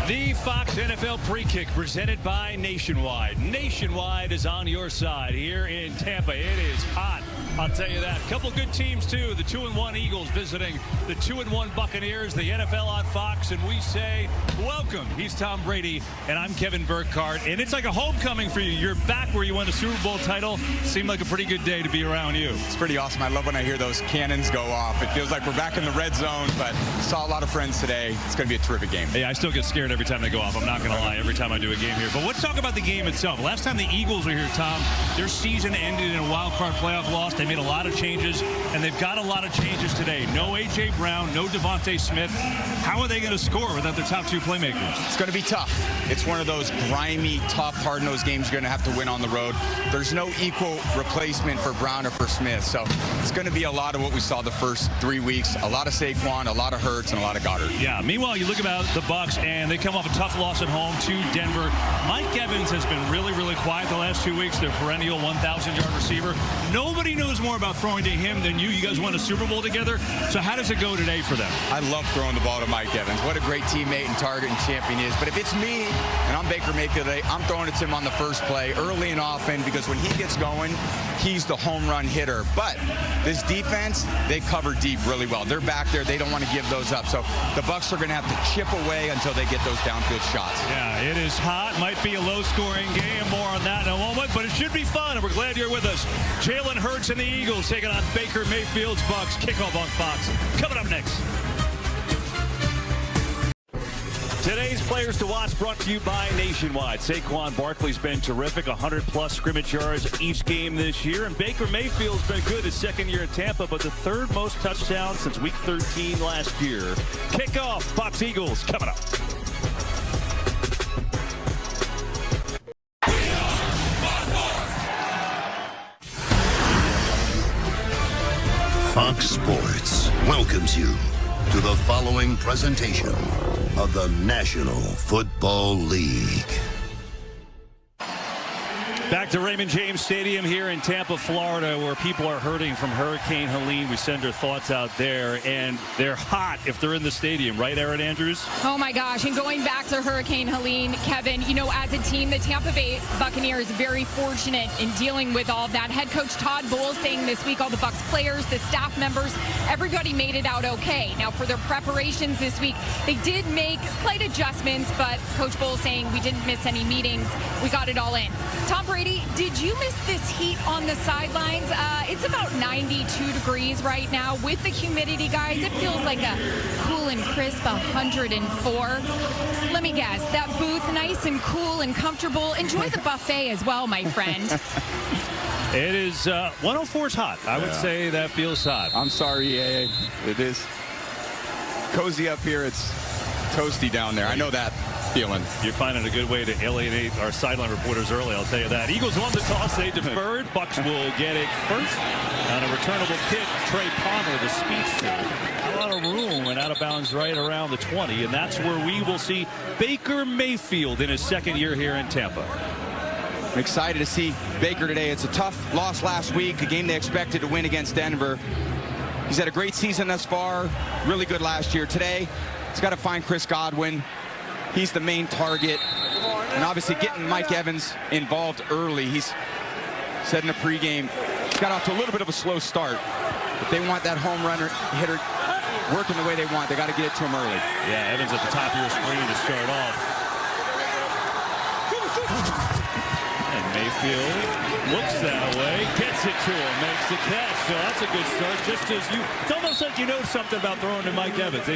The Fox NFL pre-kick presented by Nationwide. Nationwide is on your side here in Tampa. It is hot, I'll tell you that. A couple good teams, too. The 2-1 Eagles visiting the 2-1 Buccaneers, the NFL on Fox, and we say, welcome. He's Tom Brady, and I'm Kevin Burkhardt. And it's like a homecoming for you. You're back where you won the Super Bowl title. Seemed like a pretty good day to be around you. It's pretty awesome. I love when I hear those cannons go off. It feels like we're back in the red zone, but saw a lot of friends today. It's going to be a terrific game. Hey, I still get scared every time they go off. I'm not going to lie, every time I do a game here. But let's talk about the game itself. Last time the Eagles were here, Tom, their season ended in a wild card playoff loss. They made a lot of changes, and they've got a lot of changes today. No A.J. Brown, no Devontae Smith. How are they going to score without their top two playmakers? It's going to be tough. It's one of those grimy, tough, hard-nosed games you're going to have to win on the road. There's no equal replacement for Brown or for Smith, so it's going to be a lot of what we saw the first 3 weeks. A lot of Saquon, a lot of Hurts, and a lot of Goddard. Yeah, meanwhile, you look about the Bucs, and they come off a tough loss at home to Denver. Mike Evans has been really, really quiet the last 2 weeks. Their perennial 1,000-yard receiver. Nobody knows more about throwing to him than you. You guys won a Super Bowl together. So how does it go today for them? I love throwing the ball to Mike Evans. What a great teammate and target and champion he is. But if it's me and I'm Baker Mayfield today, I'm throwing it to him on the first play early and often, because when he gets going, he's the home run hitter. But this defense, they cover deep really well. They're back there. They don't want to give those up. So the Bucs are going to have to chip away until they get those downfield shots. Yeah, it is hot. Might be a low-scoring game. More on that in a moment, but it should be fun, and we're glad you're with us. Jalen Hurts and the Eagles taking on Baker Mayfield's Bucs. Kickoff on Fox. Coming up next. Today's players to watch brought to you by Nationwide. Saquon Barkley's been terrific, 100-plus scrimmage yards each game this year. And Baker Mayfield's been good his second year in Tampa, but the third most touchdowns since Week 13 last year. Kickoff, Fox Eagles, coming up. Fox Sports welcomes you to the following presentation of the National Football League. Back to Raymond James Stadium here in Tampa, Florida, where people are hurting from Hurricane Helene. We send our thoughts out there, and they're hot if they're in the stadium, right, Erin Andrews? Oh, my gosh. And going back to Hurricane Helene, Kevin, you know, as a team, the Tampa Bay Buccaneers very fortunate in dealing with all of that. Head coach Todd Bowles saying this week all the Bucs players, the staff members, everybody made it out okay. Now, for their preparations this week, they did make slight adjustments, but Coach Bowles saying we didn't miss any meetings. We got it all in. Tom Brady, did you miss this heat on the sidelines? It's about 92 degrees right now with the humidity, guys. It feels like a cool and crisp 104. Let me guess, that booth nice and cool and comfortable. Enjoy the buffet as well, my friend. It is 104 is hot. I would say that feels hot. I'm sorry, EA. It is cozy up here. It's toasty down there. I know that feeling. You're finding a good way to alienate our sideline reporters early, I'll tell you that. Eagles won the toss. They deferred. Bucs will get it first. On a returnable kick, Trey Palmer, the speedster. A lot of room and out of bounds right around the 20, and that's where we will see Baker Mayfield in his second year here in Tampa. I'm excited to see Baker today. It's a tough loss last week, a game they expected to win against Denver. He's had a great season thus far, really good last year. Today, he's got to find Chris Godwin. He's the main target. And obviously getting Mike Evans involved early. He's said in the pregame, he's got off to a little bit of a slow start. If they want that home runner hitter working the way they want, they got to get it to him early. Yeah, Evans at the top of your screen to start off. And Mayfield looks that way, gets it to him, makes the catch. So that's a good start. Just as it's almost like you know something about throwing to Mike Evans.